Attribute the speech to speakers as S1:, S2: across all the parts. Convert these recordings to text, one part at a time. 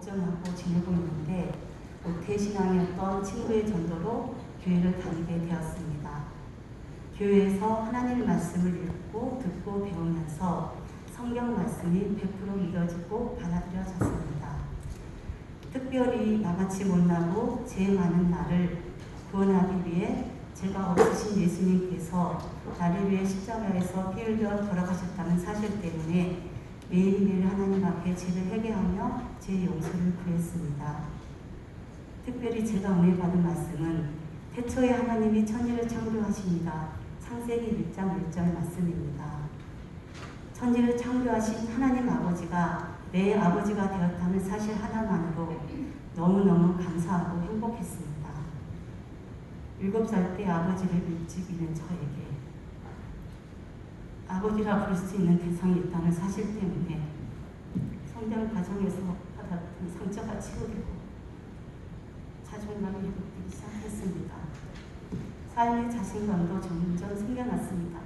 S1: 걱정하고 지내고 있는데 모태신앙이었던 친구의 전도로 교회를 다니게 되었습니다. 교회에서 하나님의 말씀을 읽고 듣고 배우면서 성경 말씀이 100% 믿어지고 받아들여졌습니다. 특별히 나같이 못나고 죄 많은 나를 구원하기 위해 죄가 없으신 예수님께서 나를 위해 십자가에서 피 흘려 돌아가셨다는 사실 때문에 매일매일 하나님 앞에 죄를 회개하며 죄 용서를 구했습니다. 특별히 제가 은혜 받은 말씀은 태초에 하나님이 천지를 창조하십니다. 창세기 1장 1절 말씀입니다. 천지를 창조하신 하나님 아버지가 내 아버지가 되었다는 사실 하나만으로 너무너무 감사하고 행복했습니다. 7살 때 아버지를 일찍 잃은 저에게 아버지라 부를 수 있는 대상이 있다는 사실 때문에 성장 과정에서 받았던 상처가 치유되고 자존감이 회복되기 시작했습니다. 삶의 자신감도 점점 생겨났습니다.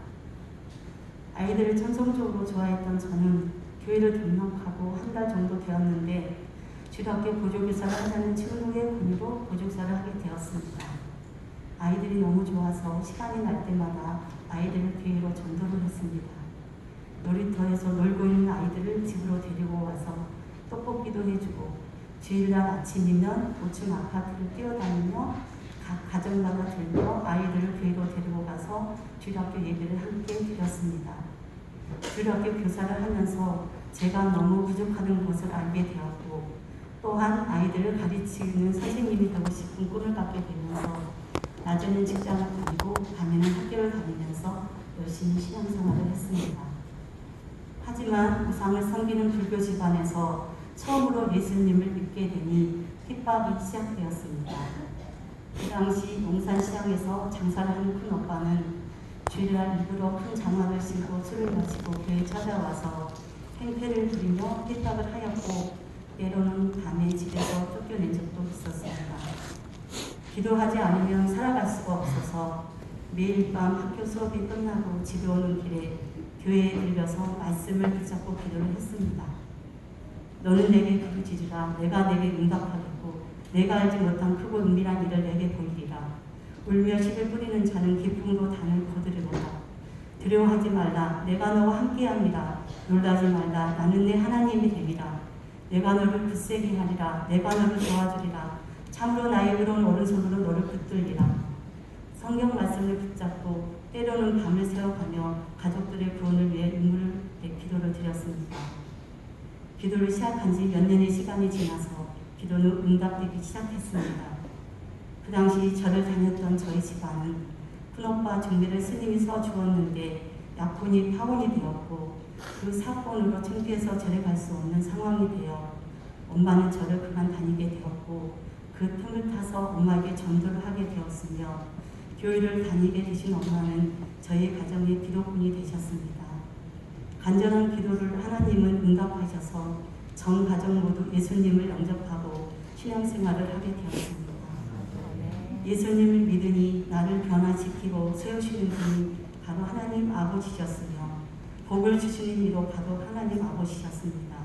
S1: 아이들을 천성적으로 좋아했던 저는 교회를 등록하고 한 달 정도 되었는데 주일학교 보조교사를 하자는 친구의 권유로 보조교사를 하게 되었습니다. 아이들이 너무 좋아서 시간이 날 때마다 아이들을 교회로 전도를 했습니다. 놀이터에서 놀고 있는 아이들을 집으로 데리고 와서 떡볶이도 해주고 주일날 아침이면 5층 아파트를 뛰어다니며 각 가정마다 들며 아이들을 교회로 데리고 가서 주일학교 예배를 함께 드렸습니다. 주일학교 교사를 하면서 제가 너무 부족하는 것을 알게 되었고 또한 아이들을 가르치는 선생님이 되고 싶은 꿈을 갖게 되면서 낮에는 직장을 다니고 밤에는 학교를 다니면서 열심히 신앙생활을 했습니다. 하지만 우상을 섬기는 불교 집안에서 처음으로 예수님을 믿게 되니 핍박이 시작되었습니다. 그 당시 용산시장에서 장사를 하는 큰 오빠는 주일날 일부러 큰 장화를 신고 술을 마시고 교회에 찾아와서 행패를 부리며 핍박을 하였고 때로는 밤에 집에서 쫓겨낸 적도 있었습니다. 기도하지 않으면 살아갈 수가 없어서 매일 밤 학교 수업이 끝나고 집에 오는 길에 교회에 들려서 말씀을 붙잡고 기도를 했습니다. 너는 내게 부르짖으라. 내가 내게 응답하겠고 내가 알지 못한 크고 은밀한 일을 내게 보이리라. 울며 씨를 뿌리는 자는 기풍도 단을 거두리로다. 두려워하지 말라. 내가 너와 함께함이라. 놀라지 말라. 나는 내 하나님이 됨이라. 내가 너를 굳세게 하리라. 내가 너를 도와주리라. 참으로 나의 의로운 오른손으로 너를 붙들리라. 성경 말씀을 붙잡고 때로는 밤을 새워가며 가족들의 구원을 위해 눈물을 기도를 드렸습니다. 기도를 시작한 지 몇 년의 시간이 지나서 기도는 응답되기 시작했습니다. 그 당시 저를 다녔던 저희 집안은 큰오빠 종례를 스님이 서주었는데 약혼이 파혼이 되었고 그 사건으로 창피해서 절에 갈 수 없는 상황이 되어 엄마는 저를 그만 다니게 되었고 그 틈을 타서 엄마에게 전도를 하게 되었으며 교회를 다니게 되신 엄마는 저희 가정의 기도꾼이 되셨습니다. 간절한 기도를 하나님은 응답하셔서 전 가정 모두 예수님을 영접하고 신앙생활을 하게 되었습니다. 예수님을 믿으니 나를 변화시키고 세우시는 분이 바로 하나님 아버지셨으며 복을 주시는 이로 바로 하나님 아버지셨습니다.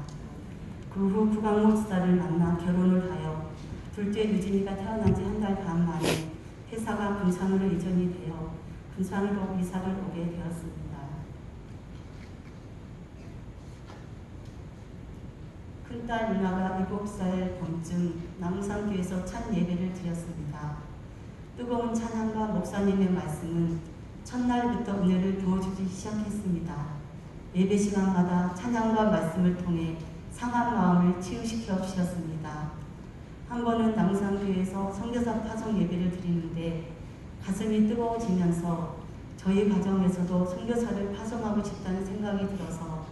S1: 그 후 부강 목사를 만나 결혼을 하여 둘째 유진이가 태어난 지 한 달 반 만에 회사가 군산으로 이전이 되어 군산으로 이사를 오게 되었습니다. 큰딸 누나가 7살 봄쯤 남산교에서 찬 예배를 드렸습니다. 뜨거운 찬양과 목사님의 말씀은 첫날부터 은혜를 부어주기 시작했습니다. 예배 시간마다 찬양과 말씀을 통해 상한 마음을 치유시켜 주셨습니다. 한 번은 남산교에서 선교사 파송 예배를 드리는데 가슴이 뜨거워지면서 저희 가정에서도 선교사를 파송하고 싶다는 생각이 들어서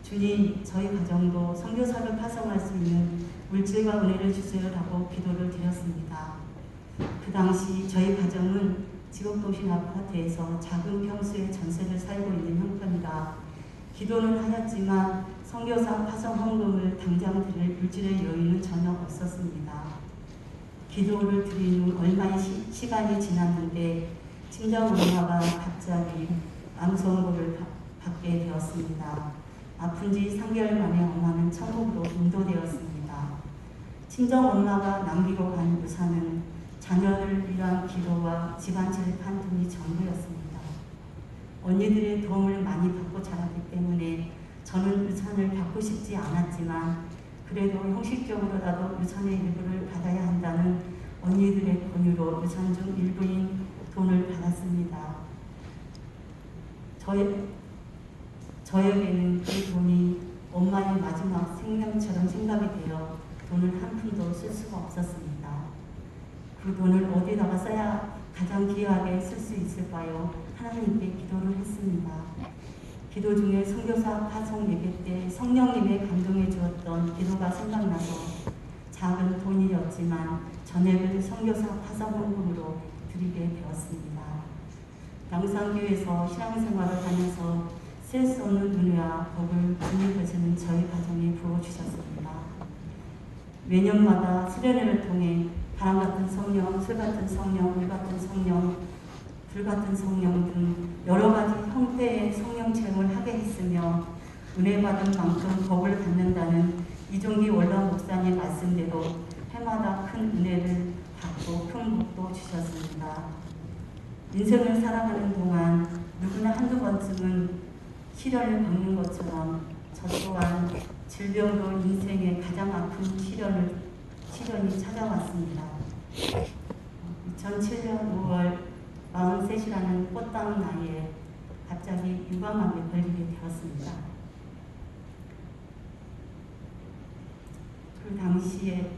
S1: 주님, 저희 가정도 선교사를 파송할 수 있는 물질과 은혜를 주세요라고 기도를 드렸습니다. 그 당시 저희 가정은 지곡도심 아파트에서 작은 평수의 전세를 살고 있는 형편이라 기도는 하였지만 선교사 파송 헌금을 당장 드릴 물질의 여유는 전혀 없었습니다. 기도를 드린 후 얼마의 시간이 지났는데 친정 엄마가 갑자기 암선고를 받게 되었습니다. 아픈 지 3개월 만에 엄마는 천국으로 인도되었습니다. 친정 엄마가 남기고 간 유산은 자녀를 위한 기도와 집안일 한 돈이 전부였습니다. 언니들의 도움을 많이 받고 자랐기 때문에 저는 유산을 받고 싶지 않았지만 그래도 형식적으로라도 유산의 일부를 받아야 한다는 언니들의 권유로 유산 중 일부인 돈을 받았습니다. 저에게는 그 돈이 엄마의 마지막 생명처럼 생각이 되어 돈을 한 푼도 쓸 수가 없었습니다. 그 돈을 어디다가 써야 가장 귀하게 쓸 수 있을까요? 하나님께 기도를 했습니다. 기도 중에 선교사 파송 예배 때 성령님의 감동해 주었던 기도가 생각나서 작은 돈이었지만 전액을 선교사 파송 헌금으로 드리게 되었습니다. 양산교회에서 신앙생활을 하면서 셀 수 없는 은혜와 복을 주님께서는 저희 가정에 부어주셨습니다. 매년마다 수련회를 통해 바람 같은 성령, 술 같은 성령, 물 같은 성령, 불 같은 성령 등 여러 가지 형태의 성령 체험을 하게 했으며 은혜 받은 만큼 복을 받는다는 이종기 원로 목사님 말씀대로 해마다 큰 은혜를 받고 큰 복도 주셨습니다. 인생을 살아가는 동안 누구나 한두 번쯤은 시련을 겪는 것처럼 저 또한 질병도 인생의 가장 아픈 시련이 찾아왔습니다. 2007년 5월 43이라는 꽃다운 나이에 갑자기 유방암에 걸리게 되었습니다. 그 당시에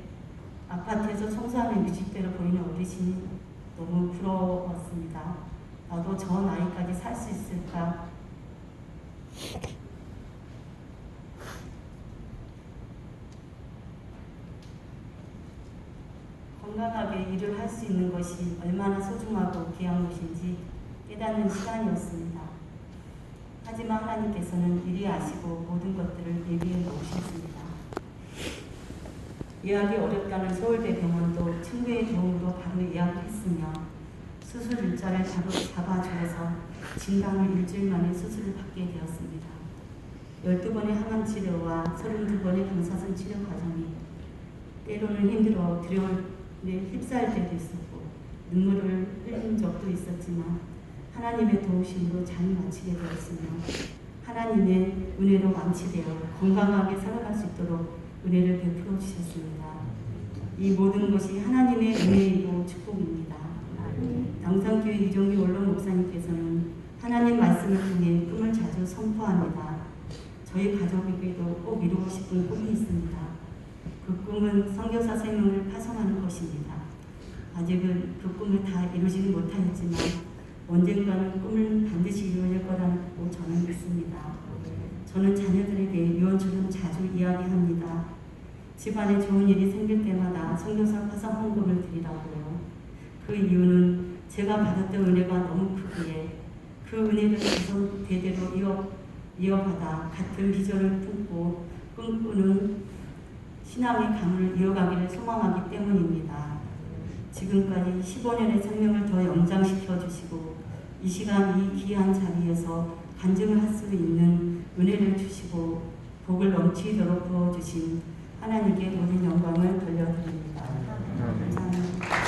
S1: 아파트에서 청소하는 뮤직대로 보이는 어르신이 너무 부러웠습니다. 나도 저 나이까지 살 수 있을까? 건강하게 일을 할 수 있는 것이 얼마나 소중하고 귀한 것인지 깨닫는 시간이었습니다. 하지만 하나님께서는 미리 아시고 모든 것들을 예비해 놓으셨습니다. 예약이 어렵다는 서울대 병원도 친구의 도움으로 바로 예약했으며 수술 일자를 바로 잡아주어서 진단을 일주일 만에 수술을 받게 되었습니다. 12번의 항암 치료와 32번의 방사선 치료 과정이 때로는 힘들어 두려움에 휩싸일 때도 있었고 눈물을 흘린 적도 있었지만 하나님의 도우심으로 잘 마치게 되었으며 하나님의 은혜로 완치되어 건강하게 살아갈 수 있도록 은혜를 베풀어 주셨습니다. 이 모든 것이 하나님의 은혜이고 축복입니다. 양산교회 이종기 원로 목사님께서는 하나님 말씀을 통해 꿈을 자주 선포합니다. 저희 가족에게도 꼭 이루고 싶은 꿈이 있습니다. 그 꿈은 선교사 생명을 파송하는 것입니다. 아직은 그 꿈을 다 이루지는 못하였지만 언젠가는 꿈을 반드시 이루어질 거라고 저는 믿습니다. 저는 자녀들에게 유언처럼 자주 이야기합니다. 집안에 좋은 일이 생길 때마다 선교사 파송 헌금을 드리라고요. 그 이유는 제가 받았던 은혜가 너무 크기에 그 은혜를 계속 대대로 이어받아 같은 비전을 품고 꿈꾸는 신앙의 강을 이어가기를 소망하기 때문입니다. 지금까지 15년의 생명을 더 연장시켜 주시고 이 시간 이 귀한 자리에서 간증을 할 수 있는 은혜를 주시고 복을 넘치도록 부어주신 하나님께 모든 영광을 돌려드립니다. 감사합니다.